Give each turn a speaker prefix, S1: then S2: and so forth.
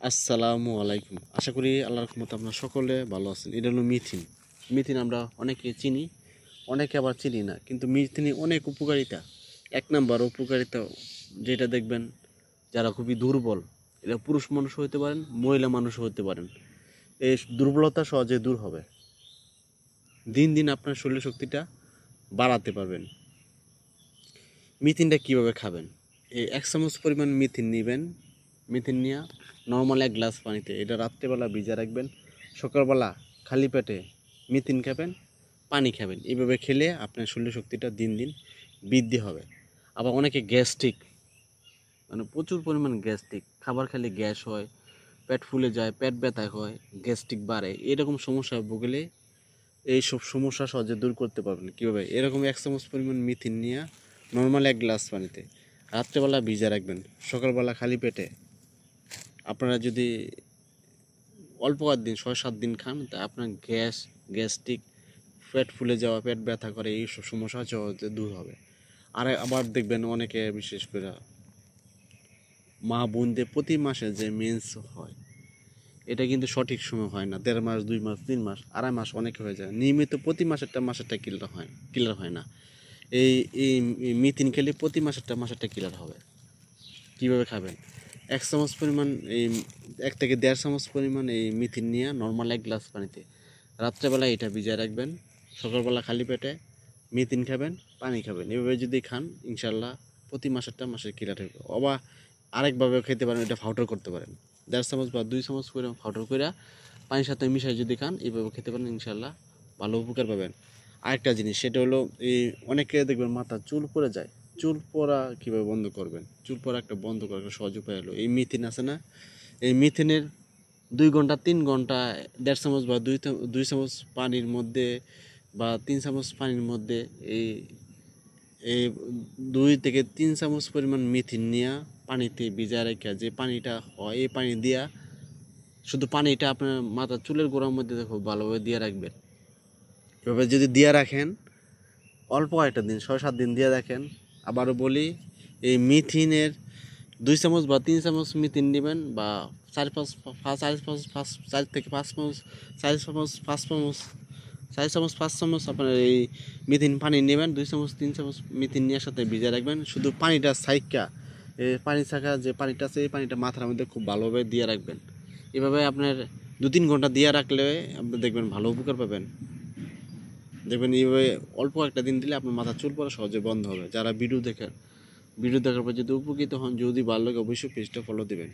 S1: আসসালামু আলাইকুম। আশা করি আল্লাহর রহমতে আপনারা সকলে ভালো আছেন। এটা হলো মিথিন। মিথিন আমরা অনেকে চিনি, অনেকে আবার চিনি না, কিন্তু মিথিনে অনেক উপকারিতা। এক নাম্বার উপকারিতা যেটা দেখবেন, যারা খুবই দুর্বল, এরা পুরুষ মানুষ হতে পারেন, মহিলা মানুষ হতে পারেন, এই দুর্বলতা সহজে দূর হবে। দিন দিন আপনার শরীর শক্তিটা বাড়াতে পারবেন। মিথিনটা কিভাবে খাবেন? এই 1 চামচ পরিমাণ মিথিন নেবেন। মিথিন নিয়ে নর্মাল 1 গ্লাস পানিতে এটা রাত্রেবেলা ভিজা রাখবেন। সকালবেলা খালি পেটে মিথিন খাবেন, পানি খাবেন। এইভাবে খেলে আপনার শরীর শক্তিটা দিন দিন বৃদ্ধি হবে। আবার অনেকে গ্যাস্ট্রিক, মানে প্রচুর পরিমাণ গ্যাস্ট্রিক, খাবার খেলে গ্যাস হয়, পেট ফুলে যায়, পেট ব্যথা হয়, গ্যাস্ট্রিক বাড়ে, এরকম সমস্যা ভুগলে এই সব সমস্যা সহজে দূর করতে পারবেন। কীভাবে? এরকম 1 চামচ পরিমাণ মিথিন নিয়ে নর্মাল 1 গ্লাস পানিতে রাত্রেবেলা ভিজা রাখবেন। সকালবেলা খালি পেটে আপনারা যদি অল্প দিন 6-7 দিন খান, তা আপনার গ্যাস্ট্রিক, পেট ফুলে যাওয়া, পেট ব্যথা করে, এই সব সমস্যা সহজে দূর হবে। আর আবার দেখবেন অনেকে, বিশেষ করে মা বোনদের প্রতি মাসে যে মেন্স হয়, এটা কিন্তু সঠিক সময় হয় না। 1.5 মাস, 2 মাস, 3 মাস, 2.5 মাস অনেকে হয়ে যায়। নিয়মিত প্রতি মাসেরটা ক্লিয়ার হয় না। এই এই মিথিন খেলে প্রতি মাসেরটা ক্লিয়ার হবে। কীভাবে খাবেন? 1 চামচ পরিমাণ, এই 1 থেকে 1.5 চামচ পরিমাণ এই মিথিন নিয়ে নর্মাল 1 গ্লাস পানিতে রাত্রেবেলা এটা ভিজায় রাখবেন। সকালবেলা খালি পেটে মিথিন খাবেন, পানি খাবেন। এভাবে যদি খান, ইনশাল্লাহ প্রতি মাসের ক্লিয়ার হবে। আবার আরেকভাবেও খেতে পারেন, এটা পাউডার করতে পারেন। 1.5 চামচ বা 2 চামচ করে পাউডার করে পানির সাথে মিশিয়ে যদি খান, এইভাবে খেতে পারেন, ইনশাল্লাহ ভালো উপকার পাবেন। আরেকটা জিনিস, সেটা হলো এই অনেকে দেখবেন মাথা চুল পড়ে যায়। চুল পড়া কীভাবে বন্ধ করবেন? চুল পড়া বন্ধ করার একটা সহজ উপায় হলো এই মিথিন আছে না, এই মিথিনের 2 ঘন্টা 3 ঘন্টা 1.5 চামচ বা 2 চামচ পানির মধ্যে বা 3 চামচ পানির মধ্যে এই এই 2 থেকে 3 চামচ পরিমাণ মিথিন নিয়ে পানিতে ভিজা রেখে, যে পানিটা হয় এই পানি দিয়া, শুধু পানিটা আপনার মাথার চুলের গোড়ার মধ্যে খুব ভালোভাবে দিয়ে রাখবেন। এভাবে যদি দিয়ে রাখেন, অল্প একটা দিন, 6-7 দিন দিয়ে রাখেন। আবারও বলি, এই মিথিনের 2 চামচ বা 3 চামচ মিথিন নেবেন, বা 4 থেকে 5 চামচ, 5 চামচ আপনার এই মিথিন পানি নেবেন। 2 চামচ 3 চামচ মিথিন নিয়ে সাথে ভিজে রাখবেন। শুধু পানিটা ছাইকা, এই পানি ছাকা যে পানিটা আছে, এই পানিটা মাথার মধ্যে খুব ভালোভাবে দিয়ে রাখবেন। এভাবে আপনার 2-3 ঘন্টা দিয়ে রাখলে আপনি দেখবেন ভালো উপকার পাবেন। দেখবেন এইভাবে অল্প একটা দিন দিলে আপনার মাথার চুল পড়া সহজে বন্ধ হবে। যারা ভিডিও দেখার পর যদি উপকৃত হন, যদি ভালো লাগে, অবশ্যই পেজটা ফলো দেবেন।